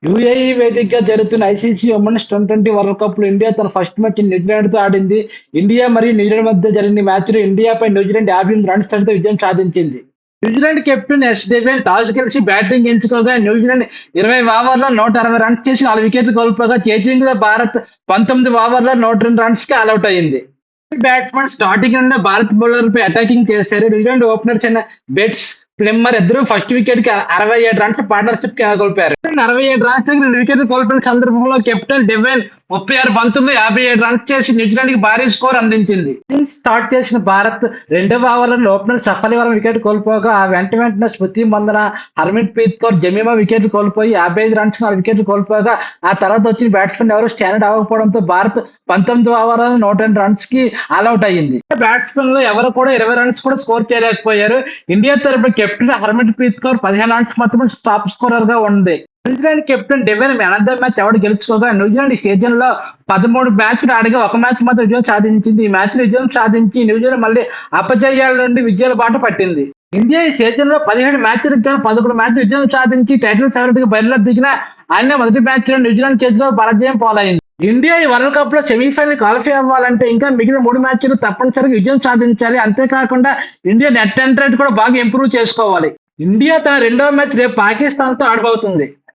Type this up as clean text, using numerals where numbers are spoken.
UAE వేదికగా జరుగుతున్న ICC women's T20 world cup లో ఇండియా తన ఫస్ట్ మ్యాచ్ న్యూజిలాండ్ తో ఆడింది. ఇండియా మరియు న్యూజిలాండ్ మధ్య జరిగిన మ్యాచ్ లో ఇండియాపై న్యూజిలాండ్ 58 రన్స్ తో విజయం సాధించింది. న్యూజిలాండ్ కెప్టెన్ డేవిడ్ టాస్ గెలిచి బ్యాటింగ్ ఎంచుకోగా న్యూజిలాండ్ 20 ఓవర్లలో 160 రన్స్ చేసి 4 వికెట్లు కోల్పోగా చేజింగ్ లో భారత్ 19 ఓవర్లలో 102 రన్స్ కి ఆలౌట్ అయింది. బ్యాట్స్మెన్ స్టార్టింగ్ నుండి భారత్ బౌలర్ పై అటాకింగ్ చేశారు. న్యూజిలాండ్ ఓపెనర్ చిన్న బెట్స్ ప్లిమ్మర్ ఇద్దరు ఫస్ట్ వికెట్ కి 67 రన్స్ పార్ట్నర్షిప్ కోల్పోయారు. 67 రన్స్ 2 వికెట్లు కోల్పోయిన సందర్భంలో కెప్టెన్ డెవెన్ 36 బంతుల్లో 57 రన్స్ చేసి న్యూజిలాండ్ కి భారీ స్కోర్ అందించింది. స్టార్ట్ చేసిన భారత్ రెండవ ఓవర్లలో ఓపెనర్ సఫలీవరం వికెట్ కోల్పోగా ఆ వెంటనే స్మృతి మందన, హర్మన్ ప్రీత్ కౌర్, జమీమా వికెట్లు కోల్పోయి 55 రన్స్ 4 వికెట్లు కోల్పోగా ఆ తర్వాత వచ్చిన బ్యాట్స్మెన్ ఎవరు స్టాండర్డ్ అవ్వకపోవడంతో భారత్ 19 ఓవర్లలో 102 రన్స్ కి ఆల్అౌట్ అయ్యింది. బ్యాట్స్మెన్ లో ఎవరు కూడా 20 రన్స్ కూడా స్కోర్ చేయలేకపోయారు. ఇండియా తరపున captain Harmanpreet Kaur 15 runs మాత్రమే టాప్ స్కోరర్ గా ఉంది. New Zealand captain Devine man of the match award గెలుచుకోగా న్యూజిలాండ్ ఈ సీజన్ లో 13 మ్యాచ్లు ఆడగా 1 మ్యాచ్ మాత్రం విజయం సాధించింది. ఈ మ్యాచ్ లో విజయం సాధించి న్యూజిలాండ్ మళ్ళీ అపజయాల నుండి విజయాల బాట పట్టింది. ఇండియా ఈ సీజన్ లో 17 మ్యాచ్లకు గాను 11 మ్యాచ్లు విజయం సాధించి టైటిల్ ఫేవరెట్ గా బరిలోకి దిగిన ఆయన మొదటి మ్యాచ్ లో న్యూజిలాండ్ చేతిలో పరాజయం పాలైంది. ఇండియా ఈ వరల్డ్ కప్ లో సెమీఫైనల్ క్వాలిఫై అవ్వాలంటే ఇంకా మిగిలిన 3 మ్యాచ్లు తప్పనిసరిగా విజయం సాధించాలి. అంతేకాకుండా ఇండియా నెట్ రన్ రేట్ కూడా బాగా ఇంప్రూవ్ చేసుకోవాలి. ఇండియా తన రెండవ మ్యాచ్ రేపు పాకిస్తాన్ తో ఆడబోతుంది.